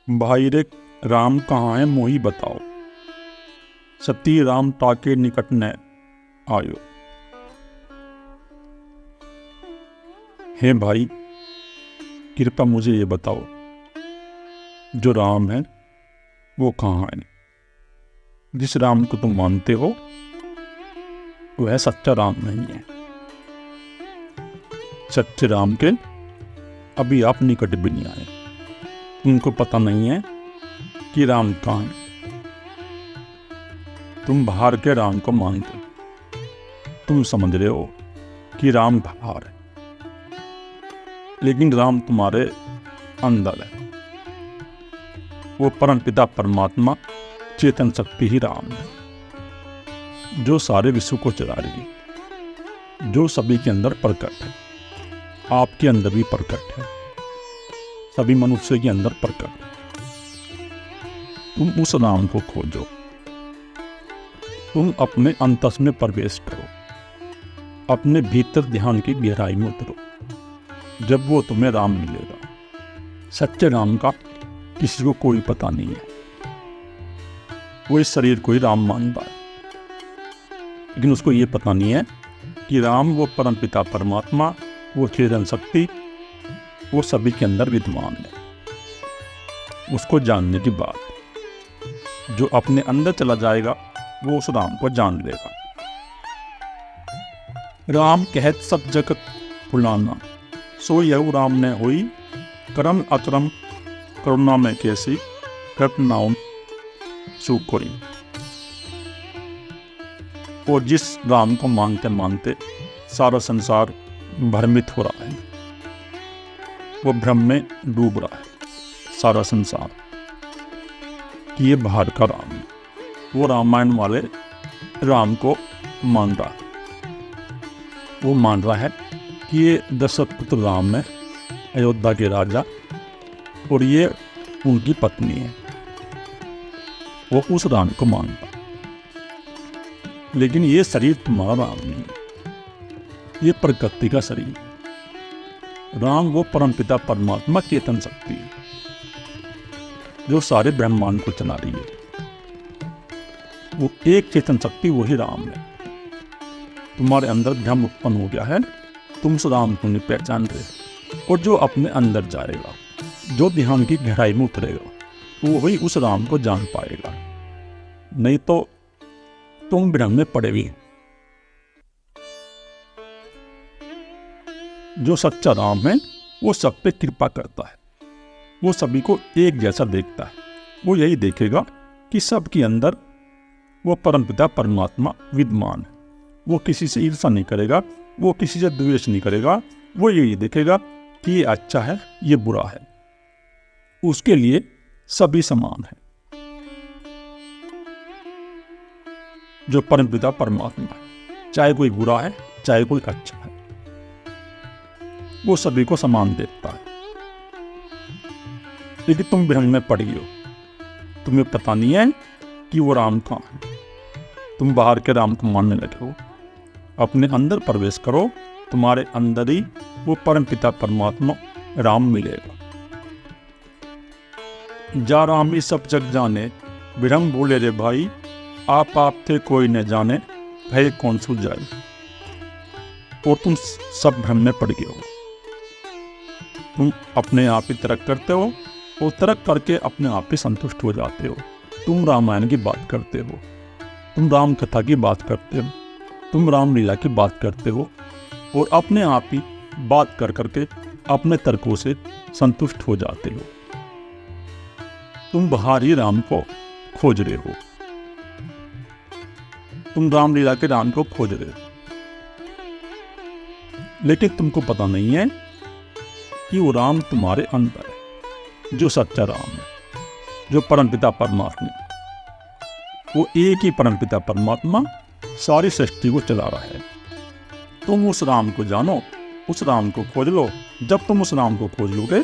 भाई रे राम कहाँ है मोही बताओ। सती राम ताके निकट न आयो। हे भाई कृपा मुझे ये बताओ, जो राम है वो कहाँ है। जिस राम को तुम मानते हो वह सच्चा राम नहीं है। सच्चे राम के अभी आप निकट भी नहीं आए। तुमको पता नहीं है कि राम कहाँ है। तुम बाहर के राम को मानते हो। तुम समझ रहे हो कि राम बाहर है, लेकिन राम तुम्हारे अंदर है। वो परम पिता परमात्मा चेतन शक्ति ही राम है, जो सारे विश्व को चला रही है, जो सभी के अंदर प्रकट है। आपके अंदर भी प्रकट है, सभी मनुष्य के अंदर प्रकट है। तुम उस राम को खोजो। तुम अपने अंतस में प्रवेश करो, अपने भीतर ध्यान की गहराई में उतरो। जब वो तुम्हें राम मिलेगा। सच्चे राम का किसी को कोई पता नहीं है। वो इस शरीर को ही राम मानता है, लेकिन उसको ये पता नहीं है कि राम वो परम पिता परमात्मा, वो चेतन शक्ति, वो सभी के अंदर विद्यमान है। उसको जानने की बात, जो अपने अंदर चला जाएगा वो उस राम को जान लेगा। राम कहत सब जगत फुलाना, सो यहु राम ने होई, करम अतरम करुणा में कैसी, कृप नाम सुख कोई। और जिस राम को मानते मानते सारा संसार भ्रमित हो रहा है, वो भ्रम में डूब रहा है सारा संसार, कि ये बाहर का राम है। वो रामायण वाले राम को मान रहा है। वो मान रहा है कि ये दशरथ पुत्र राम है, अयोध्या के राजा, और ये उनकी पत्नी है। वो उस राम को मानता, लेकिन ये शरीर तुम्हारा राम नहीं है, ये प्रकृति का शरीर है। राम वो परमपिता परमात्मा चेतन शक्ति है, जो सारे ब्रह्मांड को चला रही है। वो एक चेतन शक्ति वही राम है। तुम्हारे अंदर भ्रम उत्पन्न हो गया है, तुम उस राम को नहीं पहचान रहे। और जो अपने अंदर जाएगा, जो ध्यान की गहराई में उतरेगा, वो वही उस राम को जान पाएगा। नहीं तो तुम भ्रम में पड़े हुए। जो सच्चा राम है वो सब पे कृपा करता है। वो सभी को एक जैसा देखता है। वो यही देखेगा कि सबके अंदर वो परमपिता परमात्मा विद्यमान है। वो किसी से ईर्ष्या नहीं करेगा, वो किसी से द्वेष नहीं करेगा। वो यही देखेगा कि ये अच्छा है, ये बुरा है। उसके लिए सभी समान है। जो परमपिता परमात्मा है, चाहे कोई बुरा है चाहे कोई अच्छा है, वो सभी को समान देखता है। लेकिन तुम भ्रम में पड़ गए हो। तुम्हें पता नहीं है कि वो राम कहाँ है। तुम बाहर के राम को मानने लगे हो। अपने अंदर प्रवेश करो, तुम्हारे अंदर ही वो परमपिता परमात्मा राम मिलेगा। जा राम ही सब जग जाने, भ्रम भूले रे भाई, आप थे कोई न जाने, भय कौन सू जाए। और तुम सब भ्रम में पड़ गए हो। तुम अपने आप ही तर्क करते हो, और तर्क करके अपने आप ही संतुष्ट हो जाते हो। तुम रामायण की बात करते हो, तुम राम कथा की बात करते हो, तुम रामलीला की बात करते हो, और अपने आप ही बात कर करके अपने तर्कों से संतुष्ट हो जाते हो। तुम बाहरी राम को खोज रहे हो। तुम रामलीला के राम को खोज रहे हो, लेकिन तुमको पता नहीं है कि वो राम तुम्हारे अंदर है, जो सच्चा राम है, जो परमपिता परमात्मा। वो एक ही परमपिता परमात्मा सारी सृष्टि को चला रहा है। तुम उस राम को जानो, उस राम को खोज लो। जब तुम उस राम को खोज लोगे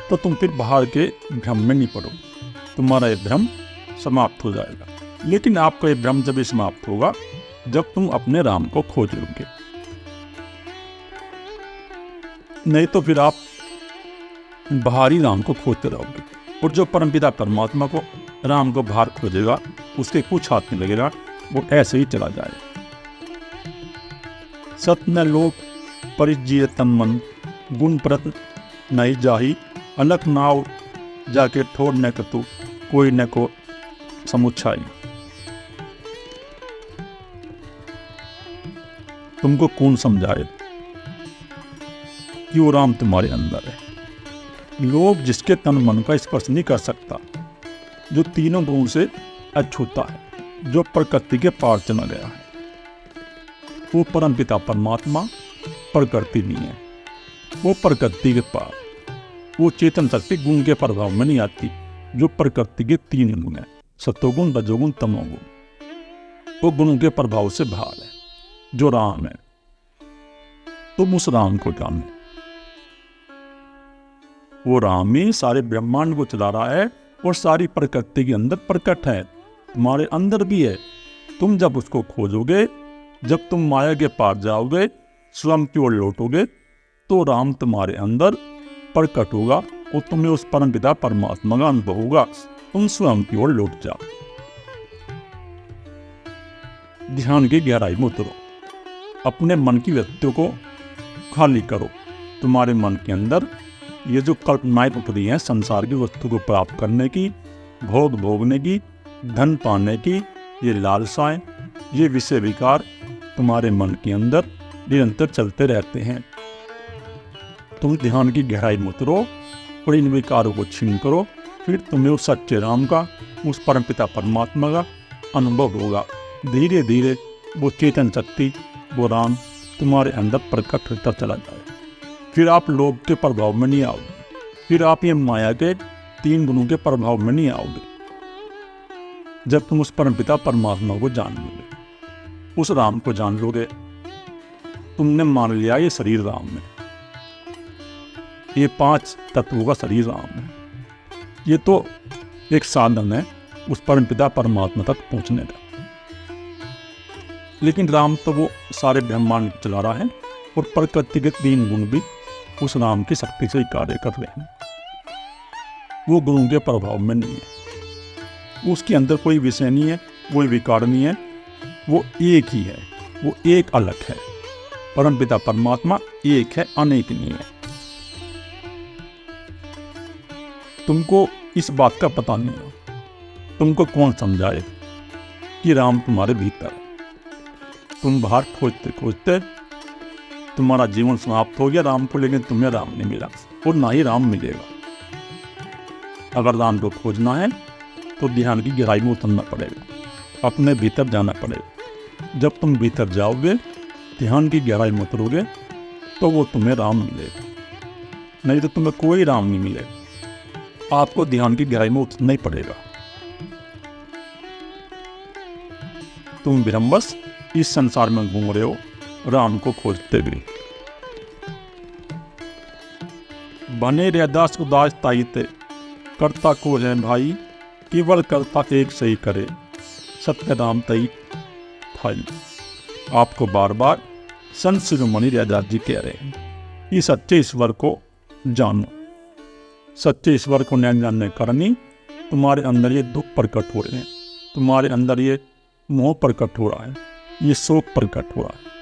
तो तुम फिर बाहर के भ्रम में नहीं पड़ोगे। तुम्हारा ये भ्रम समाप्त हो जाएगा। लेकिन आपका ये भ्रम जब समाप्त होगा जब तुम अपने राम को खोज लोगे। नहीं तो फिर आप बाहरी राम को खोजते रहोगे। और जो परमपिता परमात्मा को राम को बाहर खोजेगा, उसके कुछ हाथ में लगेगा, वो ऐसे ही चला जाए। सत्य लोक परिजीय तन मन, गुण प्रत नहीं जाही, अलग नाव जाके ठोर न कतु, कोई न को समुच्छाई। तुमको कौन समझाए कि वो राम तुम्हारे अंदर है। लोभ जिसके तन मन का स्पर्श नहीं कर सकता, जो तीनों गुणों से अछूता है, जो प्रकृति के पार चला गया है, वो परमपिता परमात्मा प्रकृति नहीं है। वो प्रकृति के पार, वो चेतन शक्ति गुण के प्रभाव में नहीं आती, जो प्रकृति के तीन गुण है, सत्वगुण, रजोगुण, तमोगुण। वो गुणों के प्रभाव से बाहर है, जो राम है। तुम उस राम को जानो। वो राम ही सारे ब्रह्मांड को चला रहा है और सारी प्रकृति के अंदर प्रकट है, तुम्हारे अंदर भी है। तुम जब उसको खोजोगे, जब तुम माया के पार जाओगे, स्वयं की ओर लौटोगे, तो राम तुम्हारे अंदर प्रकट होगा और तुम्हें उस परमपिता परमात्मा का अनुभव होगा। तुम स्वयं की ओर लौट जाओ। ध्यान की गहराई में उतरो, अपने मन की वृत्तियों को खाली करो। तुम्हारे मन के अंदर ये जो कल्पनाएं उतरी हैं संसार की वस्तु को प्राप्त करने की, भोग भोगने की, धन पाने की, ये लालसाएं, ये विषय विकार तुम्हारे मन के अंदर निरंतर चलते रहते हैं। तुम ध्यान की गहराई में उतरो और इन विकारों को छीन करो, फिर तुम्हें उस सच्चे राम का, उस परमपिता परमात्मा का अनुभव होगा। धीरे धीरे वो चेतन शक्ति, वो राम तुम्हारे अंदर प्रकट होता चला जाए। फिर आप लोभ के प्रभाव में नहीं आओगे, फिर आप ये माया के तीन गुणों के प्रभाव में नहीं आओगे। जब तुम उस परमपिता परमात्मा को जान लोगे, उस राम को जान लोगे, तुमने मान लिया ये शरीर राम है, ये 5 तत्वों का शरीर राम है। ये तो एक साधन है उस परमपिता परमात्मा तक पहुंचने का। लेकिन राम तो वो सारे ब्रह्मांड चला रहा है और प्रकृति के 3 गुण भी उस राम की शक्ति से ही कार्य कर रहे हैं। वो गुणों के प्रभाव में नहीं है, उसके अंदर कोई विषय नहीं है, कोई विकार नहीं है, वो एक ही है, वो एक अलग है। परमपिता परमात्मा एक है, अनेक नहीं है। तुमको इस बात का पता नहीं है, तुमको कौन समझाए कि राम तुम्हारे भीतर है। तुम बाहर खोजते खोजते तुम्हारा जीवन समाप्त हो गया राम को, लेकिन तुम्हें राम नहीं मिला और ना ही राम मिलेगा। अगर राम को खोजना है तो ध्यान की गहराई में उतरना पड़ेगा, अपने भीतर जाना पड़ेगा। जब तुम भीतर जाओगे, ध्यान की गहराई में उतरोगे, तो वो तुम्हें राम मिलेगा, नहीं तो तुम्हें कोई राम नहीं मिलेगा। आपको ध्यान की गहराई में उतरना ही पड़ेगा। तुम विरम्बस इस संसार में घूम रहे हो, राम को खोजते भी। बने रैदास उदास ताईते, करता को है भाई, केवल करता एक सही करे, सत्य राम तई थाई। आपको बार बार संत शिरोमणि रैदास जी कह रहे हैं, इस सच्चे ईश्वर को जानो। सच्चे ईश्वर को न जानने कारण ही तुम्हारे अंदर ये दुख प्रकट हो रहे हैं, तुम्हारे अंदर ये मोह प्रकट हो रहा है, ये शोक प्रकट हो रहा है।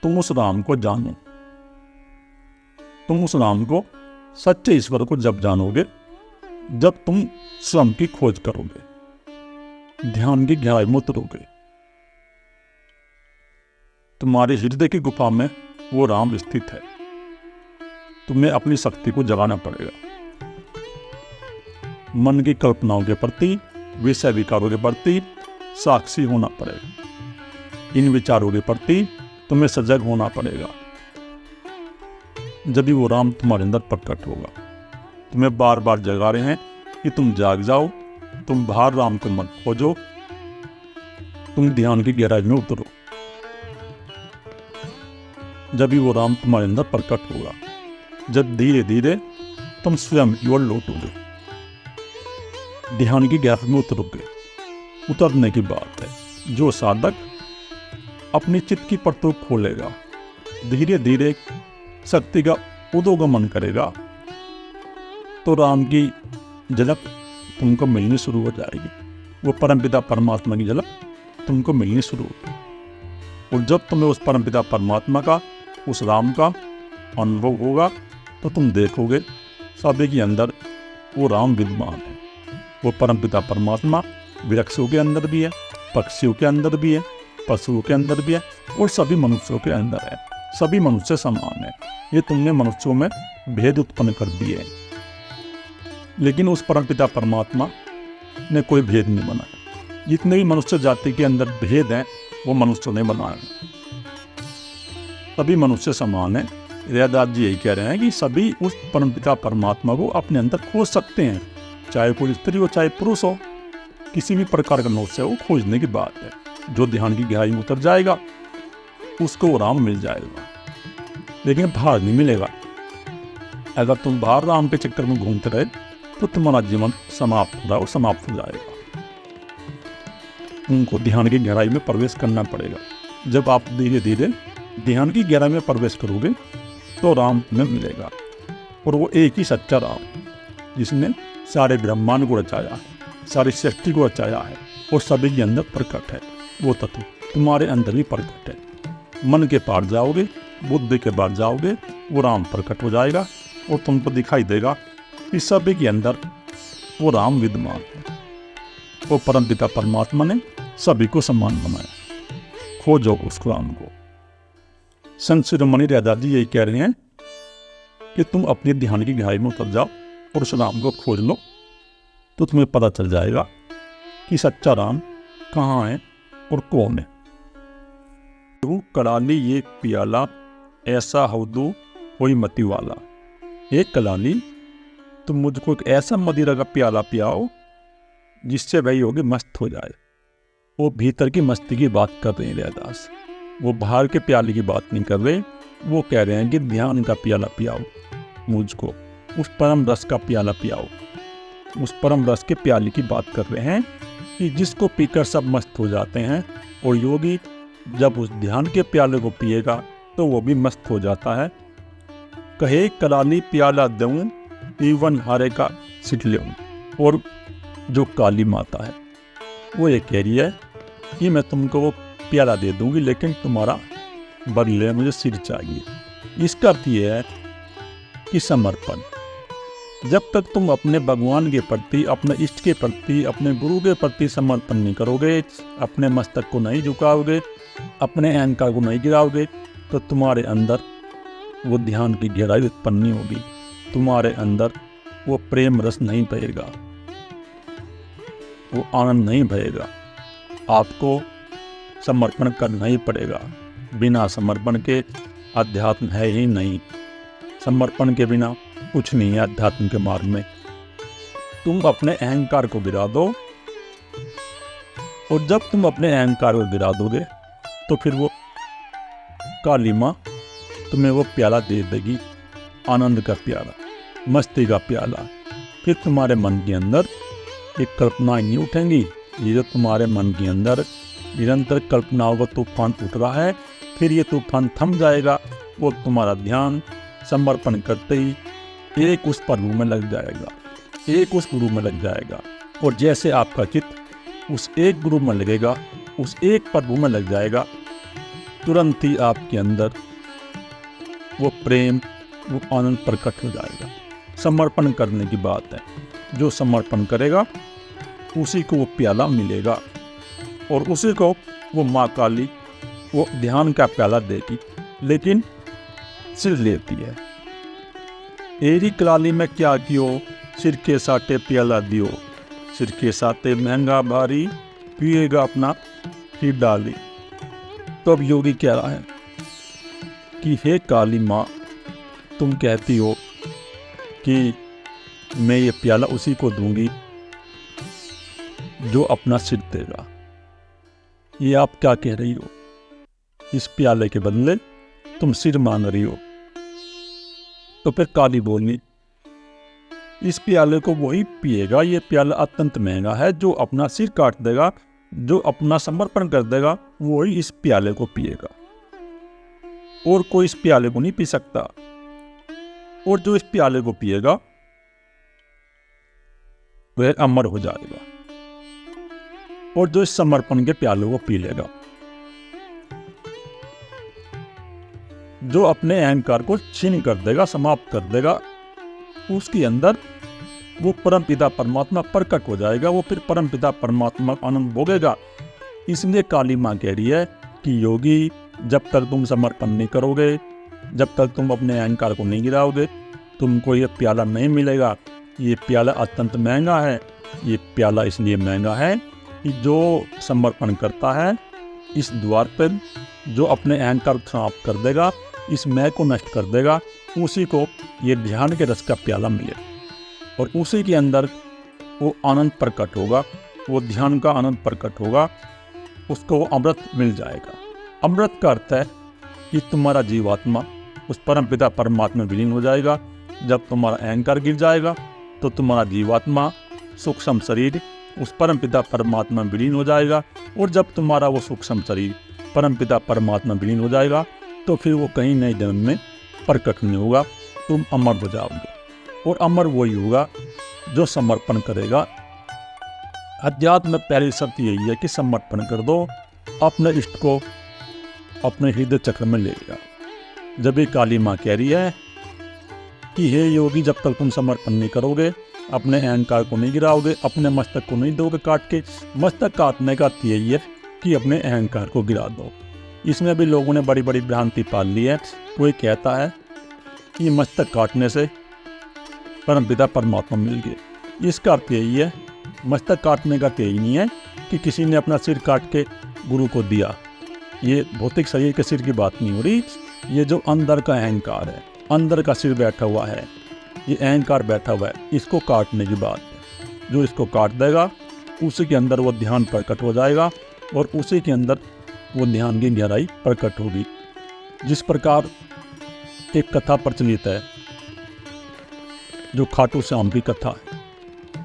तुम उस राम को जानो। तुम उस राम को, सच्चे ईश्वर को जब जानोगे, जब तुम स्वयं की खोज करोगे, ध्यान की गहराई में उतरोगे, तुम्हारे हृदय की गुफा में वो राम स्थित है। तुम्हें अपनी शक्ति को जगाना पड़ेगा। मन की कल्पनाओं के प्रति, विषय विकारों के प्रति साक्षी होना पड़ेगा। इन विचारों के प्रति तुम्हें सजग होना पड़ेगा। जब भी वो राम तुम्हारे अंदर प्रकट होगा। तुम्हें बार बार जगा रहे हैं कि तुम जाग जाओ, तुम बाहर राम को मत खोजो, तुम ध्यान की गहराई में उतरो। जब भी वो राम तुम्हारे अंदर प्रकट होगा, जब धीरे धीरे तुम स्वयं की ओर लौटोगे, ध्यान की गहराई में उतरोगे। उतरने की बात है, जो साधक अपनी चित्त की परतों खोलेगा, धीरे धीरे शक्ति का उदोगमन करेगा, तो राम की झलक तुमको मिलनी शुरू हो जाएगी। वो परमपिता परमात्मा की झलक तुमको मिलनी शुरू होगी। और जब तुम्हें उस परमपिता परमात्मा का, उस राम का अनुभव होगा तो तुम देखोगे सभी के अंदर वो राम विद्यमान है। वो परमपिता परमात्मा वृक्षों के अंदर भी है, पक्षियों के अंदर भी है, पशुओं के अंदर भी है और सभी मनुष्यों के अंदर है। सभी मनुष्य समान है। ये तुमने मनुष्यों में भेद उत्पन्न कर दिए, लेकिन उस परमपिता परमात्मा ने कोई भेद नहीं बनाया। जितने भी मनुष्य जाति के अंदर भेद हैं वो मनुष्यों ने बनाए। सभी मनुष्य समान है। रैदास जी यही कह रहे हैं कि सभी उस परमपिता परमात्मा को अपने अंदर खोज सकते हैं, चाहे कोई स्त्री हो चाहे पुरुष हो। किसी भी प्रकार का नोट से वो खोजने की बात है। जो ध्यान की गहराई में उतर जाएगा उसको वो राम मिल जाएगा, लेकिन बाहर नहीं मिलेगा। अगर तुम बाहर राम के चक्कर में घूमते रहे तो तुम्हारा जीवन समाप्त हो रहा है, समाप्त हो जाएगा। उनको ध्यान की गहराई में प्रवेश करना पड़ेगा। जब आप धीरे धीरे ध्यान की गहराई में प्रवेश करोगे तो राम तुम्हें मिलेगा। और वो एक ही सच्चा राम जिसने सारे ब्रह्मांड को रचाया है, सारी सृष्टि को रचाया है और सभी के अंदर प्रकट है। वो तत्व तुम्हारे अंदर भी प्रकट है। मन के पार जाओगे, बुद्धि के पार जाओगे, वो राम प्रकट हो जाएगा और तुमको दिखाई देगा कि सभी के अंदर वो राम विद्यमान है। वो परमपिता परमात्मा ने सभी को समान बनाया। खोजो उस राम को। संत शिरोमणि रैदास जी यही कह रहे हैं कि तुम अपने ध्यान की गहराई में उतर जाओ और उस राम को खोज लो, तो तुम्हें पता चल जाएगा कि सच्चा राम कहाँ है और कौन है। तू कलाली ये प्याला ऐसा हौदू कोई मती वाला। एक कलाली तुम मुझको एक ऐसा मदिरा का प्याला पियाओ जिससे वही होगी मस्त हो जाए। वो भीतर की मस्ती की बात कर रहे हैं रैदास, वो बाहर के प्याले की बात नहीं कर रहे। वो कह रहे हैं कि ध्यान का प्याला पियाओ मुझको, उस परम रस का प्याला पियाओ। उस परम रस के प्याले की बात कर रहे हैं कि जिसको पीकर सब मस्त हो जाते हैं। और योगी जब उस ध्यान के प्याले को पिएगा तो वो भी मस्त हो जाता है। कहे कलाली प्याला दूं इवन हारे का सिट ले। और जो काली माता है वो ये कह रही है कि मैं तुमको वो प्याला दे दूंगी, लेकिन तुम्हारा बदले मुझे सिर चाहिए। इसका अर्थ ये है कि समर्पण। जब तक तुम अपने भगवान के प्रति, अपने इष्ट के प्रति, अपने गुरु के प्रति समर्पण नहीं करोगे, अपने मस्तक को नहीं झुकाओगे, अपने अहंकार को नहीं गिराओगे, तो तुम्हारे अंदर वो ध्यान की गहराई उत्पन्न नहीं होगी। तुम्हारे अंदर वो प्रेम रस नहीं बहेगा, वो आनंद नहीं बहेगा। आपको समर्पण करना ही पड़ेगा। बिना समर्पण के अध्यात्म है ही नहीं। समर्पण के बिना कुछ नहीं है अध्यात्म के मार्ग में। तुम अपने अहंकार को गिरा दो, और जब तुम अपने अहंकार को गिरा दोगे तो फिर वो काली माँ तुम्हें वो प्याला दे देगी, आनंद का प्याला, मस्ती का प्याला। फिर तुम्हारे मन के अंदर ये कल्पनाएं नहीं उठेंगी। ये जो तुम्हारे मन के अंदर निरंतर कल्पनाओं का तूफान उठ रहा है, फिर ये तूफान थम जाएगा। वो तुम्हारा ध्यान समर्पण करते ही एक उस प्रभु में लग जाएगा, एक उस गुरु में लग जाएगा। और जैसे आपका चित्त उस एक गुरु में लगेगा, उस एक प्रभु में लग जाएगा, तुरंत ही आपके अंदर वो प्रेम, वो आनंद प्रकट हो जाएगा। समर्पण करने की बात है। जो समर्पण करेगा उसी को वो प्याला मिलेगा, और उसी को वो माँ काली वो ध्यान का प्याला देगी, लेकिन सिर लेती है। एरी कलाली में क्या कियो, सिर के साटे प्याला दियो। सिर के साटे महंगा भारी, पिएगा अपना सिर डाली। तो अब योगी कह रहा है कि हे काली माँ, तुम कहती हो कि मैं ये प्याला उसी को दूंगी जो अपना सिर देगा। ये आप क्या कह रही हो? इस प्याले के बदले तुम सिर मांग रही हो। तो फिर काली बोली, इस प्याले को वही पिएगा, ये प्याला अत्यंत महंगा है। जो अपना सिर काट देगा, जो अपना समर्पण कर देगा, वही इस प्याले को पिएगा, और कोई इस प्याले को नहीं पी सकता। और जो इस प्याले को पिएगा वह अमर हो जाएगा और जो इस समर्पण के प्याले को पी लेगा, जो अपने अहंकार को छीन कर देगा, समाप्त कर देगा, उसके अंदर वो परम पिता परमात्मा प्रकट हो जाएगा। वो फिर परम पिता परमात्मा का आनंद भोगेगा। इसलिए काली माँ कह रही है कि योगी, जब तक तुम समर्पण नहीं करोगे, जब तक तुम अपने अहंकार को नहीं गिराओगे, तुमको ये प्याला नहीं मिलेगा। ये प्याला अत्यंत महंगा है। ये प्याला इसलिए महंगा है कि जो समर्पण करता है, इस द्वार पर जो अपने अहंकार को समाप्त कर देगा, इस मैं को नष्ट कर देगा, उसी को ये ध्यान के रस का प्याला मिले और उसी के अंदर वो आनंद प्रकट होगा, वो ध्यान का आनंद प्रकट होगा, उसको वो अमृत मिल जाएगा। अमृत का अर्थ है कि तुम्हारा जीवात्मा उस परम पिता परमात्मा में विलीन हो जाएगा। जब तुम्हारा अहंकार गिर जाएगा तो तुम्हारा जीवात्मा सूक्ष्म शरीर उस परम पिता परमात्मा में विलीन हो जाएगा। और जब तुम्हारा वो सूक्ष्म शरीर परम पिता परमात्मा में विलीन हो जाएगा तो फिर वो कहीं नए जन्म में प्रकट नहीं होगा, तुम अमर हो जाओगे। और अमर वही होगा जो समर्पण करेगा। अध्यात्म में पहली शर्त यही है कि समर्पण कर दो, अपने इष्ट को अपने हृदय चक्र में ले लिया। जब ये काली माँ कह रही है कि हे योगी, जब तक तुम समर्पण नहीं करोगे, अपने अहंकार को नहीं गिराओगे, अपने मस्तक को नहीं दोगे काट के। मस्तक काटने का अर्थ यही है कि अपने अहंकार को गिरा दो। इसमें भी लोगों ने बड़ी बड़ी भ्रांति पाल ली है। कोई कहता है कि मस्तक काटने से परम पिता परमात्मा मिल गए। इसका अर्थ यही है, मस्तक काटने का अर्थ यही नहीं है कि किसी ने अपना सिर काट के गुरु को दिया। ये भौतिक शरीर के सिर की बात नहीं हो रही। ये जो अंदर का अहंकार है, अंदर का सिर बैठा हुआ है, ये अहंकार बैठा हुआ है, इसको काटने की बात है। जो इसको काट देगा उसी के अंदर वो ध्यान प्रकट हो जाएगा और उसी के अंदर वो ध्यान की गहराई प्रकट होगी। जिस प्रकार एक कथा प्रचलित है जो खाटू श्याम की कथा है,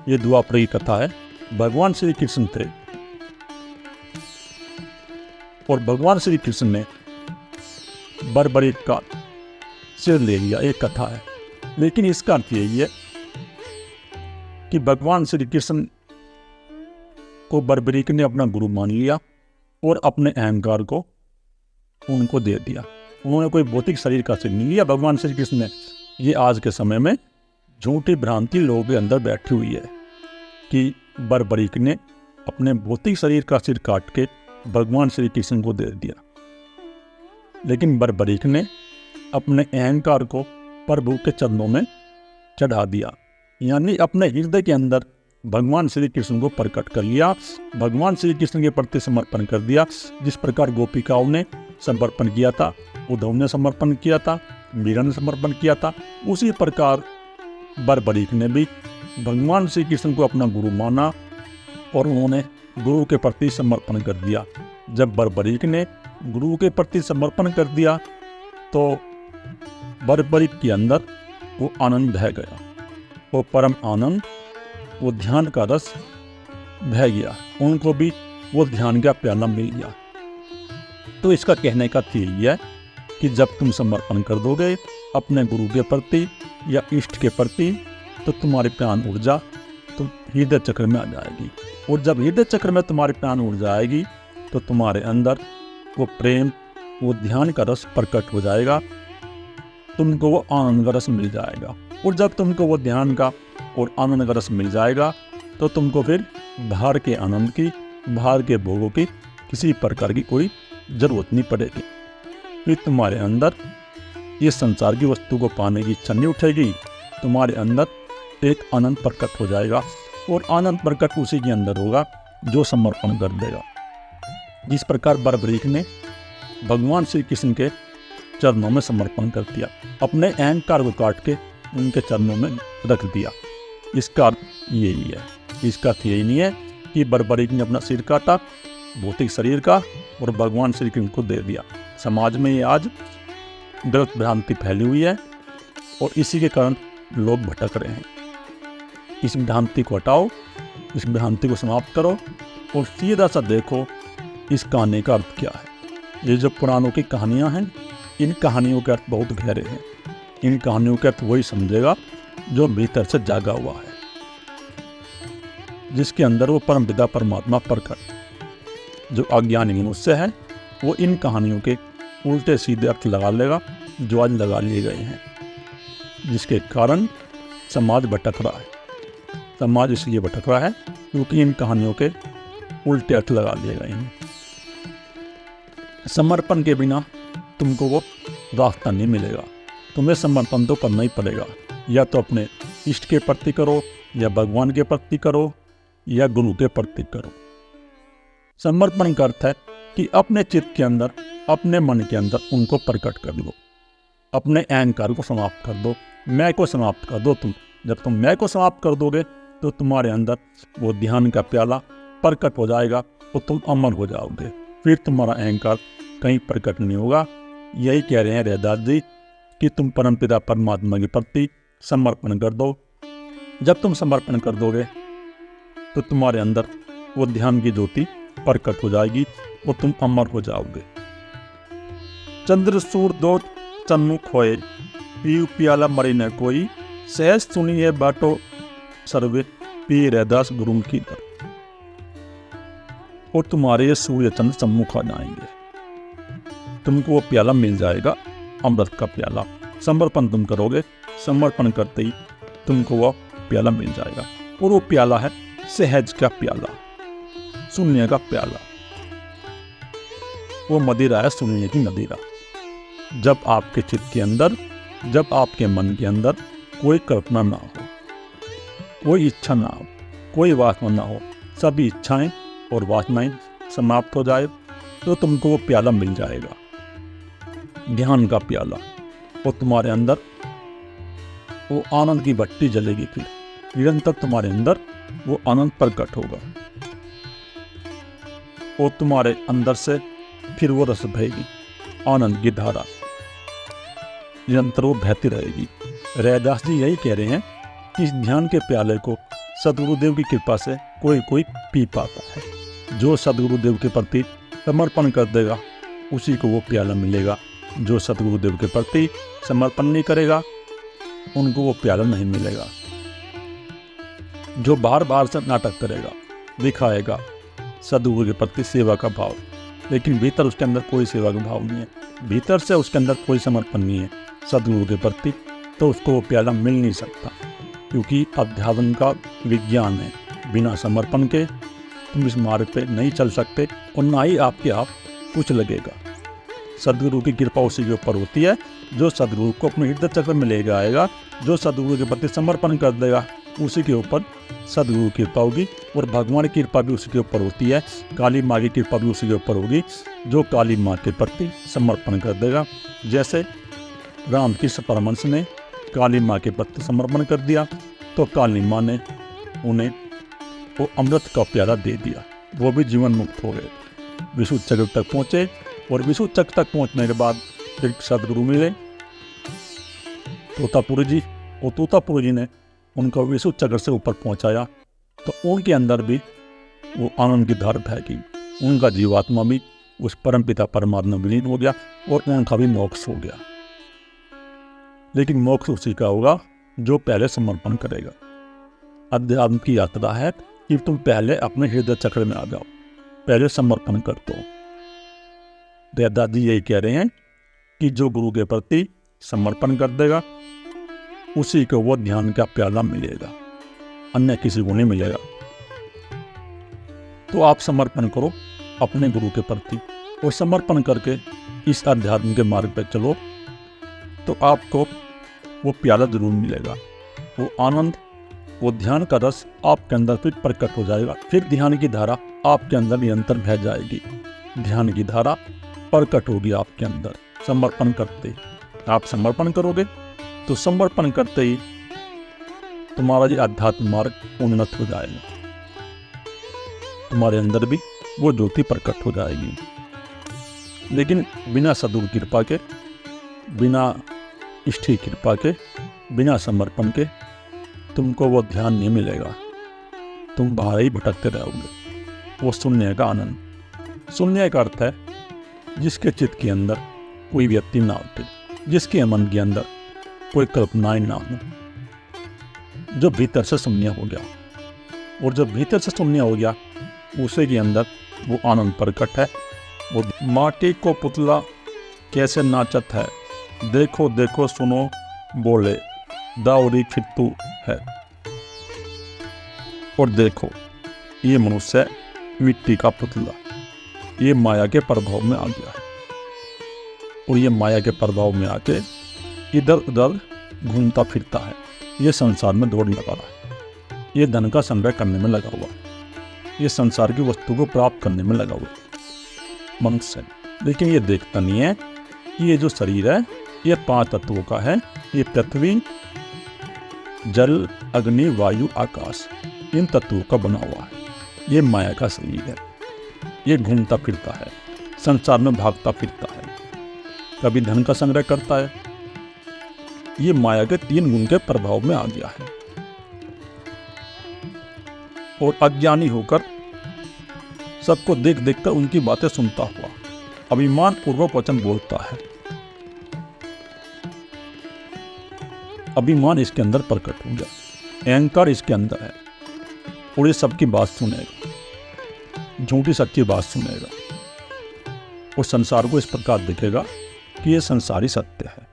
ये द्वापर की कथा है। भगवान श्री कृष्ण थे और भगवान श्री कृष्ण ने बर्बरीक का सिर ले लिया। एक कथा है, लेकिन इसका अर्थ यही है कि भगवान श्री कृष्ण को बर्बरीक ने अपना गुरु मान लिया और अपने अहंकार को उनको दे दिया। उन्होंने कोई भौतिक शरीर का सिर नहीं लिया भगवान श्री कृष्ण ने। ये आज के समय में झूठी भ्रांति लोगों के अंदर बैठी हुई है कि बर्बरीक ने अपने भौतिक शरीर का सिर काट के भगवान श्री कृष्ण को दे दिया। लेकिन बर्बरीक ने अपने अहंकार को प्रभु के चरणों में चढ़ा दिया, यानी अपने हृदय के अंदर भगवान श्री कृष्ण को प्रकट कर लिया, भगवान श्री कृष्ण के प्रति समर्पण कर दिया। जिस प्रकार गोपिकाओं ने समर्पण किया था, उद्धव ने समर्पण किया था, मीरा ने समर्पण किया था, उसी प्रकार बर्बरीक ने भी भगवान श्री कृष्ण को अपना गुरु माना और उन्होंने गुरु के प्रति समर्पण कर दिया। जब बर्बरीक ने गुरु के प्रति समर्पण कर दिया तो बर्बरीक के अंदर वो आनंद बह गया, वो परम आनंद, वो ध्यान का रस बह गया। उनको भी वो ध्यान का प्याला मिल गया। तो इसका कहने का यही है कि जब तुम समर्पण कर दोगे अपने गुरु के प्रति या इष्ट के प्रति, तो तुम्हारी प्राण ऊर्जा तो हृदय चक्र में आ जाएगी। और जब हृदय चक्र में तुम्हारी प्राण ऊर्जा आएगी तो तुम्हारे अंदर वो प्रेम, वो ध्यान का रस प्रकट हो जाएगा, तुमको वो आनंद का रस मिल जाएगा। और जब तुमको वो ध्यान का और आनंद का रस मिल जाएगा तो तुमको फिर बाहर के आनंद की, बाहर के भोगों की किसी प्रकार की कोई जरूरत नहीं पड़ेगी। फिर तुम्हारे अंदर ये संसार की वस्तु को पाने की इच्छा नहीं उठेगी। तुम्हारे अंदर एक आनंद प्रकट हो जाएगा और आनंद प्रकट उसी के अंदर होगा जो समर्पण कर देगा। जिस प्रकार बर्बरीक ने भगवान श्री कृष्ण के चरणों में समर्पण कर दिया, अपने अहंकार को काट के उनके चरणों में रख दिया। इसका अर्थ यही है। इसका अर्थ यही नहीं है कि बर्बरीक ने अपना सिर काटा भौतिक शरीर का और भगवान श्री कृष्ण को दे दिया। समाज में ये आज गलत भ्रांति फैली हुई है और इसी के कारण लोग भटक रहे हैं। इस भ्रांति को हटाओ, इस भ्रांति को समाप्त करो और सीधा सा देखो इस कहानी का अर्थ क्या है। ये जो पुराणों की कहानियाँ हैं, इन कहानियों के अर्थ बहुत गहरे हैं। इन कहानियों के अर्थ वही समझेगा जो भीतर से जागा हुआ है। जिसके अंदर वो परमपिता परमात्मा प्रकट। जो अज्ञानी मनुष्य है वो इन कहानियों के उल्टे सीधे अर्थ लगा लेगा जो आज लगा लिए गए हैं, जिसके कारण समाज भटक रहा है। समाज इसलिए भटक रहा है क्योंकि इन कहानियों के उल्टे अर्थ लगा लिए गए हैं। समर्पण के बिना तुमको वो रास्ता नहीं मिलेगा। तुम्हें समर्पण तो करना ही पड़ेगा, या तो अपने इष्ट के प्रति करो, या भगवान के प्रति करो, या गुरु के प्रति करो। समर्पण का अर्थ है कि अपने चित्त के अंदर, अपने मन के अंदर उनको प्रकट कर दो, अपने अहंकार को समाप्त कर दो, मैं को समाप्त कर दो। जब तुम मैं को समाप्त कर दोगे तो तुम्हारे अंदर वो ध्यान का प्याला प्रकट हो जाएगा और तुम अमर हो जाओगे। फिर तुम्हारा अहंकार कहीं प्रकट नहीं होगा। यही कह रहे हैं रैदास जी कि तुम परमपिता परमात्मा के प्रति समर्पण कर दो। जब तुम समर्पण कर दोगे तो तुम्हारे अंदर वो ध्यान की ज्योति प्रकट हो जाएगी और तुम अमर हो जाओगे। चंद्र सूर दो चन्नु खोए, पीऊ प्याला मरे न कोई, सहज सुनिए बाटो सर्वे, पी रैदास गुरु की दर। और तुम्हारे सूर्य चंद्र सम्मुख आ जाएंगे, तुमको वो प्याला मिल जाएगा, अमृत का प्याला। समर्पण तुम करोगे, समर्पण करते ही तुमको वो प्याला मिल जाएगा। और वो प्याला है सहज का प्याला, शून्य का प्याला। वो मदिरा है शून्य की मदिरा। जब आपके चित्त के अंदर, जब आपके मन के अंदर कोई कल्पना ना हो, कोई इच्छा ना हो, कोई वासना ना हो, सभी इच्छाएं और वासनाएं समाप्त हो जाए, तो तुमको वो प्याला मिल जाएगा, ध्यान का प्याला। और तुम्हारे अंदर वो आनंद की भट्टी जलेगी। फिर निरंतर तुम्हारे अंदर वो आनंद प्रकट होगा और तुम्हारे अंदर से फिर वो रस बहेगी, आनंद की धारा निरंतर वो बहती रहेगी। रैदास जी यही कह रहे हैं कि इस ध्यान के प्याले को सदगुरुदेव की कृपा से कोई कोई पी पाता है। जो सदगुरुदेव के प्रति समर्पण कर देगा उसी को वो प्याला मिलेगा। जो सदगुरुदेव के प्रति समर्पण नहीं करेगा उनको वो प्याला नहीं मिलेगा। जो बार बार से नाटक करेगा, दिखाएगा सदगुरु के प्रति सेवा का भाव, लेकिन भीतर उसके अंदर कोई सेवा का भाव नहीं है, भीतर से उसके अंदर कोई समर्पण नहीं है सदगुरु के प्रति, तो उसको वो प्याला मिल नहीं सकता। क्योंकि अध्यात्म का विज्ञान है, बिना समर्पण के तुम इस मार्ग पे नहीं चल सकते और ना ही आपके आप कुछ लगेगा। सदगुरु की कृपा उसी के ऊपर होती है जो सदगुरु को अपने हृदय चक्र में ले आएगा। जो सदगुरु के प्रति समर्पण कर देगा उसी के ऊपर सदगुरु की कृपा होगी। और भगवान की कृपा भी उसी के ऊपर होती है, काली माँ की कृपा भी उसी के ऊपर होगी जो काली माँ के प्रति समर्पण कर देगा। जैसे रामकृष्ण परमहंस ने काली माँ के प्रति समर्पण कर दिया तो काली माँ ने उन्हें वो अमृत का प्याला दे दिया, वो भी जीवन मुक्त हो गए, विशुद्ध चक्र तक पहुँचे। और विशुद्ध चक्र तक पहुँचने के बाद फिर सदगुरु मिले तोतापुरी जी, और तोतापुरी जी ने उनको विशुद्ध चक्र से ऊपर पहुँचाया तो उनके अंदर भी वो आनंद की धार बहगी। उनका जीवात्मा भी उस परमपिता परमात्मा में विलीन हो गया और उनका भी मोक्ष हो गया। लेकिन मोक्ष उसी का होगा जो पहले समर्पण करेगा। अध्यात्म की यात्रा है कि तुम पहले अपने हृदय चक्र में आ जाओ, पहले समर्पण कर दो। रैदास जी यही कह रहे हैं कि जो गुरु के प्रति समर्पण कर देगा उसी को वो ध्यान का प्याला मिलेगा, अन्य किसी को नहीं मिलेगा। तो आप समर्पण करो अपने गुरु के प्रति और समर्पण करके इस अध्यात्म के मार्ग पर चलो तो आपको वो प्याला जरूर मिलेगा। वो आनंद, वो ध्यान का रस आपके अंदर फिर प्रकट हो जाएगा। फिर ध्यान की धारा आपके अंदर निरंतर बह जाएगी, ध्यान की धारा प्रकट होगी आपके अंदर। समर्पण करते आप समर्पण करोगे तो समर्पण करते ही तुम्हारा जो अध्यात्म मार्ग उन्नत हो जाएगा, तुम्हारे अंदर भी वो ज्योति प्रकट हो जाएगी। लेकिन बिना सदगुरु कृपा के, बिना इष्ट की कृपा के, बिना समर्पण के तुमको वो ध्यान नहीं मिलेगा, तुम बाहर ही भटकते रहोगे। वो शून्य का आनंद। शून्य का अर्थ है जिसके चित्त के अंदर कोई व्यक्ति ना उठे, जिसके मन के अंदर कोई कल्पनाएं ना हो, जो भीतर से शून्य हो गया। और जब भीतर से शून्य हो गया उसी के अंदर वो आनंद प्रकट है। वो माटी को पुतला कैसे नाचत है, देखो देखो सुनो बोले दावरी फित्तू है। और देखो ये मनुष्य मिट्टी का पुतला, ये माया के प्रभाव में आ गया है और ये माया के प्रभाव में आके इधर उधर घूमता फिरता है। ये संसार में दौड़ लगा रहा है, ये धन का संग्रह करने में लगा हुआ, ये संसार की वस्तु को प्राप्त करने में लगा हुआ मनुष्य। लेकिन ये देखता नहीं है कि ये जो शरीर है ये 5 तत्वों का है। ये पृथ्वी, जल, अग्नि, वायु, आकाश, इन तत्वों का बना हुआ है। ये माया का शरीर है, ये घूमता फिरता है, संसार में भागता फिरता है, कभी धन का संग्रह करता है। ये माया के 3 गुण के प्रभाव में आ गया है और अज्ञानी होकर सबको देख देख कर उनकी बातें सुनता हुआ अभिमान पूर्वक वचन बोलता है। अभिमान इसके अंदर प्रकट हो गया, अहंकार इसके अंदर है और ये सबकी बात सुनेगा, झूठी सच्ची बात सुनेगा और संसार को इस प्रकार दिखेगा कि ये संसारी सत्य है,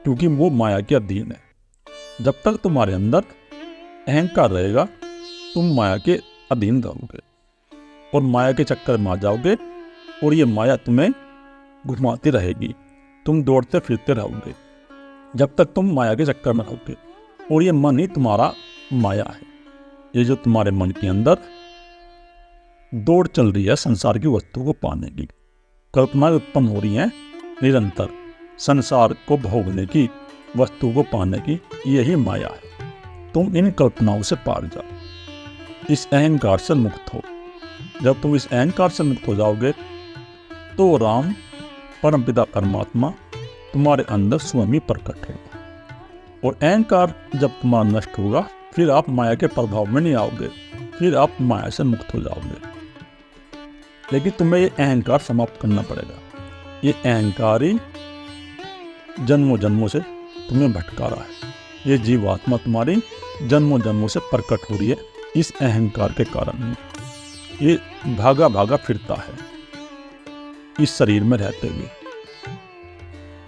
क्योंकि वो माया के अधीन है। जब तक तुम्हारे अंदर अहंकार रहेगा तुम माया के अधीन रहोगे और माया के चक्कर में आ जाओगे और ये माया तुम्हें घुमाती रहेगी, तुम दौड़ते फिरते रहोगे जब तक तुम माया के चक्कर में रहोगे। और ये मन ही तुम्हारा माया है। ये जो तुम्हारे मन के अंदर दौड़ चल रही है संसार की वस्तु को पाने की, कल्पनाएं उत्पन्न हो रही हैं निरंतर संसार को भोगने की, वस्तु को पाने की, यही माया है। तुम इन कल्पनाओं से पार जाओ, इस अहंकार से मुक्त हो। जब तुम इस अहंकार से मुक्त हो जाओगे तो राम परमपिता परमात्मा तुम्हारे अंदर स्वयं ही प्रकट होगा। और अहंकार जब तुम्हारा नष्ट होगा फिर आप माया के प्रभाव में नहीं आओगे, फिर आप माया से मुक्त हो जाओगे। लेकिन तुम्हें ये अहंकार समाप्त करना पड़ेगा। ये अहंकार ही जन्मों जन्मों से तुम्हें भटका रहा है। ये जीवात्मा तुम्हारी जन्मों जन्मों से प्रकट हो रही है इस अहंकार के कारण। ये भागा भागा फिरता है इस शरीर में रहते हुए।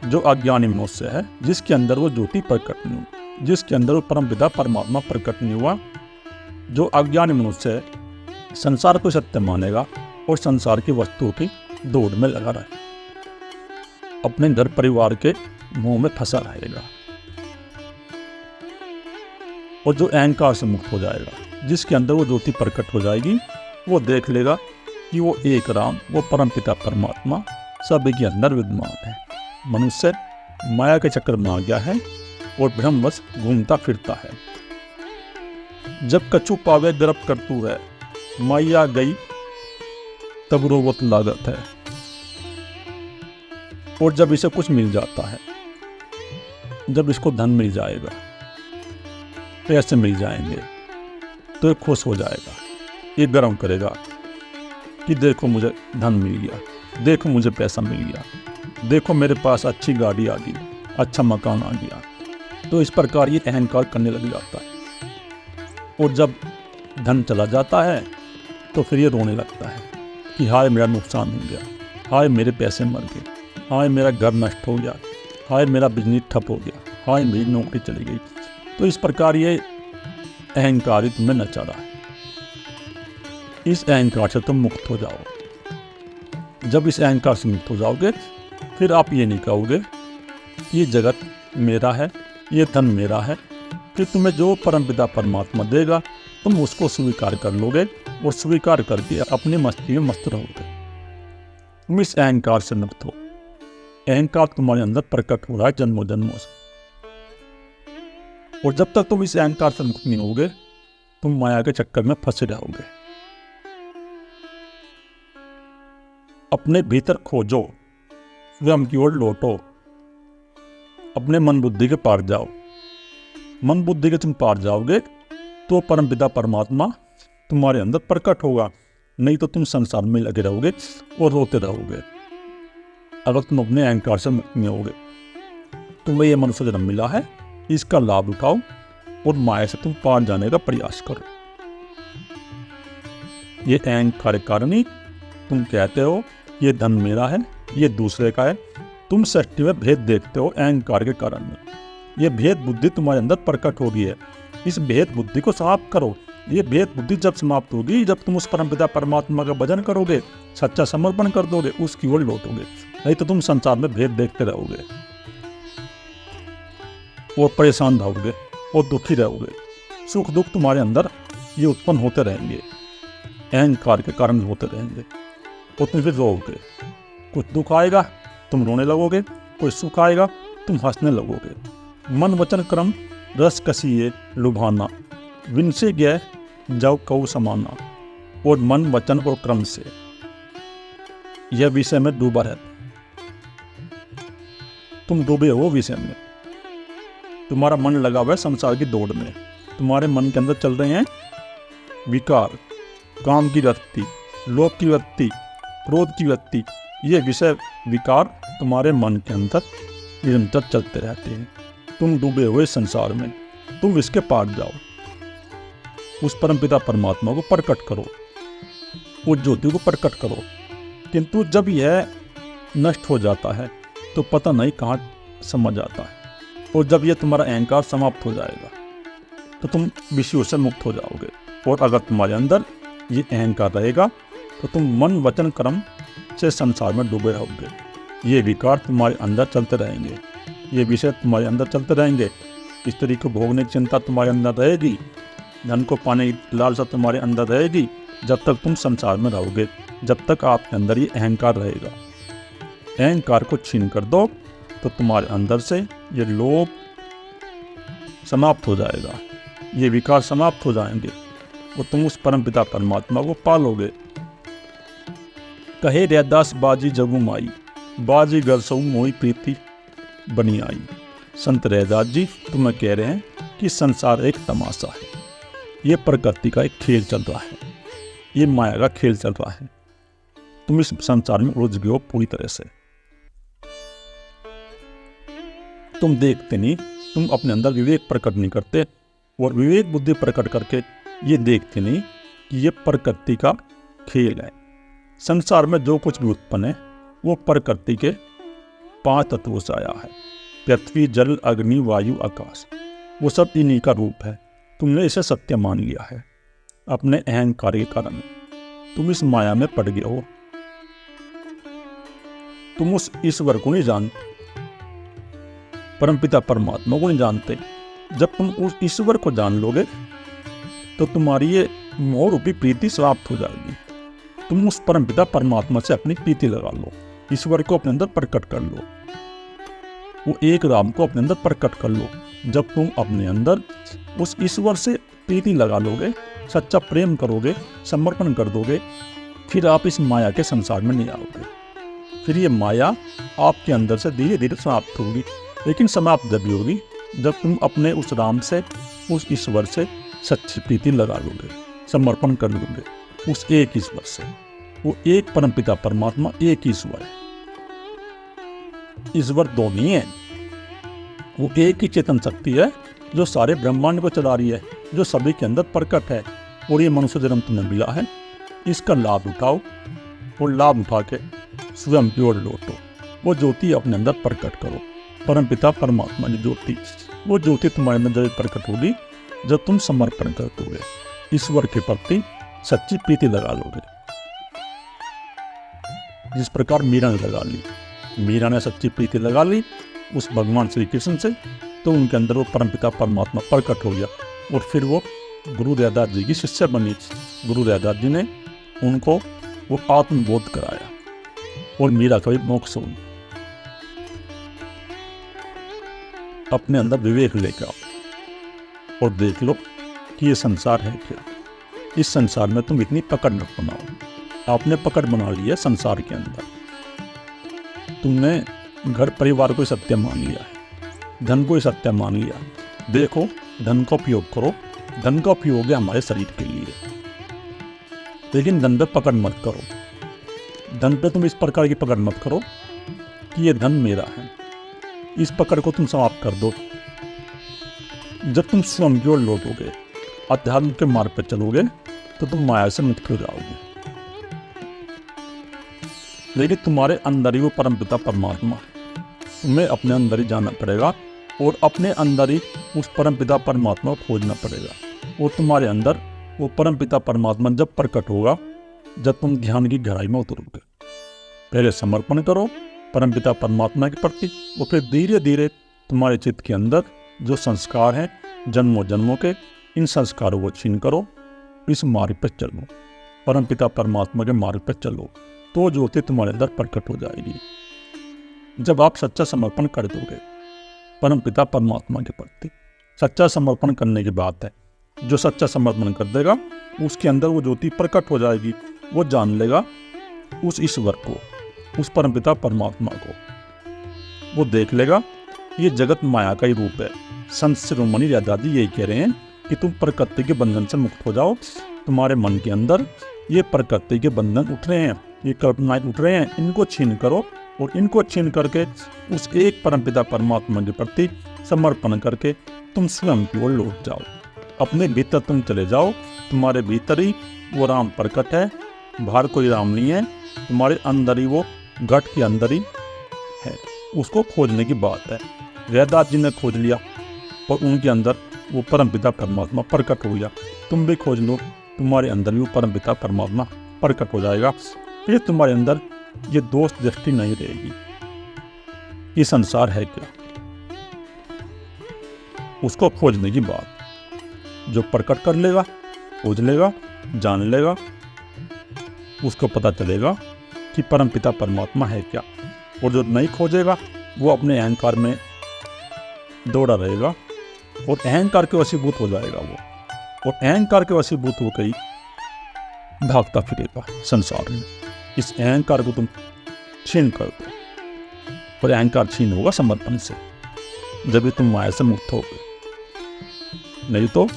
जो अज्ञानी मनुष्य है, जिसके अंदर वो ज्योति प्रकट नहीं हुई, जिसके अंदर वो परमपिता परमात्मा प्रकट नहीं हुआ, जो अज्ञानी मनुष्य है संसार को सत्य मानेगा और संसार की वस्तुओं की दौड़ में लगा रहे, अपने घर परिवार के मुंह में फंसा रहेगा। और जो अहंकार से मुक्त हो जाएगा, जिसके अंदर वो ज्योति प्रकट हो जाएगी, वो देख लेगा कि वो एक राम, वो परमपिता परमात्मा सभी के अंदर विद्यमान है। मनुष्य माया के चक्कर में आ गया है और भ्रमवश घूमता फिरता है। जब कछु पावे गर्भ करतू है, माया गई तब रोवत लागत है। और जब इसे कुछ मिल जाता है, जब इसको धन मिल जाएगा, पैसे मिल जाएंगे, तो ये खुश हो जाएगा। ये गर्व करेगा कि देखो मुझे धन मिल गया, देखो मुझे पैसा मिल गया, देखो मेरे पास अच्छी गाड़ी आ गई, अच्छा मकान आ गया। तो इस प्रकार ये अहंकार करने लग जाता है। और जब धन चला जाता है तो फिर ये रोने लगता है कि हाय मेरा नुकसान हो गया, हाय मेरे पैसे मर गए, हाय मेरा घर नष्ट हो गया, हाय मेरा बिजनेस ठप हो गया, हाय मेरी नौकरी चली गई। तो इस प्रकार ये अहंकार ही तुम्हें नचा रहा है। इस अहंकार से तुम मुक्त हो जाओ। जब इस अहंकार से मुक्त हो जाओगे फिर आप ये नहीं कहोगे कि ये जगत मेरा है, ये धन मेरा है। फिर तुम्हें जो परमपिता परमात्मा देगा तुम उसको स्वीकार कर लोगे और स्वीकार करके अपनी मस्ती में मस्त रहोगे। तुम इस अहंकार से मुक्त हो। अहंकार तुम्हारे अंदर प्रकट हो रहा है जन्मों जन्मों से, और जब तक तुम इस अहंकार से मुक्त नहीं होगे तुम माया के चक्कर में फंसे रहोगे। अपने भीतर खोजो, स्वयं की ओर लौटो, अपने मन बुद्धि के पार जाओ। मन बुद्धि के तुम पार जाओगे तो परमपिता परमात्मा तुम्हारे अंदर प्रकट होगा, नहीं तो तुम संसार में लगे रहोगे और रोते रहोगे। अगर तुम अपने अहंकार से मुक्त नहीं होगे, तुम्हें यह मनुष्य जन्म मिला है, इसका लाभ उठाओ और माया से तुम पार जाने का प्रयास करो। ये अहंकार के कारण ही तुम कहते हो ये धन मेरा है, ये दूसरे का है। तुम सृष्टि में भेद देखते हो अहंकार के कारण। ये भेद बुद्धि तुम्हारे अंदर प्रकट हो गई है। इस भेद बुद्धि को समाप्त करो। ये भेद बुद्धि जब समाप्त होगी, जब तुम उस परमपिता परमात्मा का भजन करोगे, सच्चा समर्पण कर दोगे, उसकी ओर लौटोगे। नहीं तो तुम संसार में भेद देखते रहोगे और परेशान रहोगे और दुखी रहोगे। सुख दुख तुम्हारे अंदर ये उत्पन्न होते रहेंगे, अहंकार के कारण होते रहेंगे। और तुम फिर रोओगे। कुछ दुख आएगा तुम रोने लगोगे, कोई सुख आएगा तुम हंसने लगोगे। मन वचन क्रम रस कसिए लुभाना, विन से गए जाओ कऊ समाना। और मन वचन और क्रम से यह विषय में डूबा रहता। तुम डूबे हो विषय में, तुम्हारा मन लगा हुआ है संसार की दौड़ में। तुम्हारे मन के अंदर चल रहे हैं विकार, काम की वृत्ति, लोभ की वृत्ति, क्रोध की वृत्ति। ये विषय विकार तुम्हारे मन के अंदर निरंतर चलते रहते हैं। तुम डूबे हुए संसार में, तुम इसके पार जाओ। उस परमपिता परमात्मा को प्रकट करो, उस ज्योति को प्रकट करो। किंतु जब यह नष्ट हो जाता है तो पता नहीं कहाँ समझ आता है। और जब यह तुम्हारा अहंकार समाप्त हो जाएगा तो तुम विषयों से मुक्त हो जाओगे। और अगर तुम्हारे अंदर ये अहंकार रहेगा तो तुम मन वचन कर्म से संसार में डूबे रहोगे। ये विकार तुम्हारे अंदर चलते रहेंगे, ये विषय तुम्हारे अंदर चलते रहेंगे। स्त्री को भोगने की चिंता तुम्हारे अंदर रहेगी, धन को पाने की लालसा तुम्हारे अंदर रहेगी। जब तक तुम संसार में रहोगे, जब तक आपके अंदर ये अहंकार रहेगा। अहंकार को छीन कर दो तो तुम्हारे अंदर से ये लोभ समाप्त हो जाएगा, ये विकार समाप्त हो जाएंगे और तुम उस परमपिता परमात्मा को पालोगे। कहे रैदास बाजी जगू माई, बाजी गरसऊ मोई प्रीति बनी आई। संत रैदास जी तुम्हें कह रहे हैं कि संसार एक तमाशा है, ये प्रकृति का एक खेल चल रहा है, ये माया का खेल चल रहा है। तुम इस संसार में उलझ गए हो पूरी तरह से। तुम देखते नहीं, तुम अपने अंदर विवेक प्रकट नहीं करते और विवेक बुद्धि प्रकट करके ये देखते नहीं कि ये प्रकृति का खेल है। संसार में जो कुछ भी उत्पन्न है वो प्रकृति के 5 तत्वों से आया है। पृथ्वी, जल, अग्नि, वायु, आकाश, वो सब इन्हीं का रूप है। तुमने इसे सत्य मान लिया है अपने अहंकार के कारण। तुम इस माया में पड़ गए हो। तुम उस ईश्वर को नहीं जानते, परमपिता परमात्मा को नहीं जानते। जब तुम उस ईश्वर को जान लोगे तो तुम्हारी ये मोह रूपी प्रीति समाप्त हो जाएगी। तुम उस परमपिता परमात्मा से अपनी प्रीति लगा लो, ईश्वर को अपने अंदर प्रकट कर लो, वो एक राम को अपने अंदर प्रकट कर लो। जब तुम अपने अंदर उस ईश्वर से प्रीति लगा लोगे, सच्चा प्रेम करोगे, समर्पण कर दोगे, फिर आप इस माया के संसार में नहीं आओगे। फिर ये माया आपके अंदर से धीरे धीरे समाप्त होगी। लेकिन समाप्त जब भी होगी जब तुम अपने उस राम से, उस ईश्वर से सच्ची प्रीति लगा लोगे, समर्पण कर लोगे उस एक ईश्वर से। वो एक परमपिता परमात्मा एक ईश्वर है। ईश्वर दो नहीं है, वो एक ही चेतन शक्ति है जो सारे ब्रह्मांड को चला रही है, जो सभी के अंदर प्रकट है। और ये मनुष्य जन्म तुम्हें मिला है, इसका लाभ उठाओ और लाभ उठा के स्वयं की ओर लौटो। वो ज्योति अपने अंदर प्रकट करो, परमपिता परमात्मा की ज्योति। वो ज्योति तुम्हारे अंदर जब प्रकट होगी जब तुम समर्पण कर दोगे, ईश्वर के प्रति सच्ची प्रीति लगा लोगे। जिस प्रकार मीरा ने लगा ली, मीरा ने सच्ची प्रीति लगा ली उस भगवान श्री कृष्ण से, तो उनके अंदर वो परमपिता परमात्मा प्रकट हो गया। और फिर वो गुरु रैदास जी की शिष्य बनी। गुरु रैदास जी ने उनको वो आत्मबोध कराया और मीरा का भी मोक्ष हुई। अपने अंदर विवेक लेकर आओ और देख लो कि ये संसार है क्या। इस संसार में तुम इतनी पकड़ मत बनाओ। आपने पकड़ बना ली है संसार के अंदर। तुमने घर परिवार को सत्य मान लिया है, धन को सत्य मान लिया। देखो धन का उपयोग करो, धन का उपयोग है हमारे शरीर के लिए, लेकिन धन पे पकड़ मत करो। धन पे तुम इस प्रकार की पकड़ मत करो कि ये धन मेरा है। इस पकड़ को तुम समाप्त कर दो। जब तुम स्वयं की ओर लौटोगे, अध्यात्म के मार्ग पर चलोगे, तो तुम माया से मुक्त हो जाओगे। लेकिन तुम्हारे अंदर ही वो परमपिता परमात्मा है, तुम्हें अपने अंदर ही जाना पड़ेगा और अपने अंदर ही उस परमपिता परमात्मा को खोजना पड़ेगा। और तुम्हारे अंदर वो परमपिता परमात्मा जब प्रकट होगा, जब तुम ध्यान की गहराई में उतरोगे। पहले समर्पण करो परमपिता परमात्मा के प्रति, और फिर धीरे धीरे तुम्हारे चित्त के अंदर जो संस्कार हैं जन्मों जन्मों के, इन संस्कारों को छीन करो, इस मार्ग पर चलो, परमपिता परमात्मा के मार्ग पर चलो, तो ज्योति तुम्हारे अंदर प्रकट हो जाएगी। जब आप सच्चा समर्पण कर दोगे परमपिता परमात्मा के प्रति, सच्चा समर्पण करने की बात है, जो सच्चा समर्पण कर देगा उसके अंदर वो ज्योति प्रकट हो जाएगी। वो जान लेगा उस ईश्वर को, उस परमपिता परमात्मा को, वो देख लेगा ये जगत माया का ही रूप है। संत शिरोमणि राधा जी यही कह रहे हैं कि तुम प्रकृति के बंधन से मुक्त हो जाओ। तुम्हारे मन के अंदर ये प्रकृति के बंधन उठ रहे हैं, ये कल्पनाएं उठ रहे हैं, इनको छीन करो और इनको छीन करके उस एक परमपिता परमात्मा के प्रति समर्पण करके तुम स्वयं की ओर लौट जाओ। अपने भीतर तुम चले जाओ, तुम्हारे भीतर ही वो राम प्रकट है, बाहर कोई राम नहीं है, तुम्हारे अंदर ही वो घट के अंदर ही है। उसको खोजने की बात है। रैदास जी ने खोज लिया और उनके अंदर वो परमपिता परमात्मा प्रकट हो गया। तुम भी खोज लो, तुम्हारे अंदर भी वो परमपिता परमात्मा प्रकट हो जाएगा। फिर तुम्हारे अंदर ये दोष दृष्टि नहीं रहेगी, ये संसार है क्या, उसको खोजने की बात। जो प्रकट कर लेगा, खोज लेगा, जान लेगा, उसको पता चलेगा कि परमपिता परमात्मा है क्या। और जो नहीं खोजेगा वो अपने अहंकार में दौड़ा रहेगा और अहंकार के वशीभूत हो जाएगा वो, और अहंकार के वशीभूत होकर ही भागता फिरेगा संसार में। इस अहंकार को तुम छीन कर दो, और अहंकार छीन होगा समर्पण से, जब भी तुम माया से मुक्त होगे। नहीं तो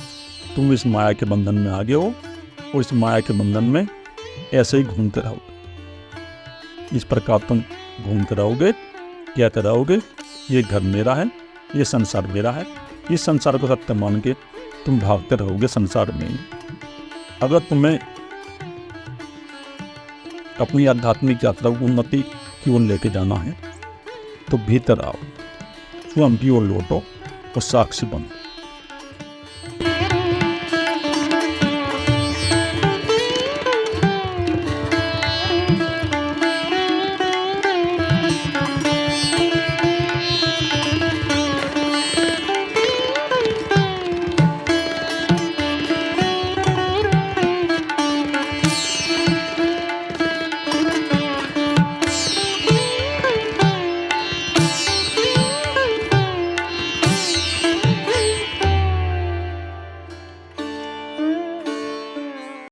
तुम इस माया के बंधन में आ गए हो और इस माया के बंधन में ऐसे ही घूमते रहोगे। इस प्रकार तुम घूमते रहोगे, कहते रहोगे ये घर मेरा है, ये संसार मेरा है। इस संसार को सत्य मान के तुम भागते रहोगे संसार में। अगर तुम्हें अपनी आध्यात्मिक यात्रा को उन्नति की ओर लेके जाना है तो भीतर आओ, स्वयं की ओर लौटो और साक्षी बनो।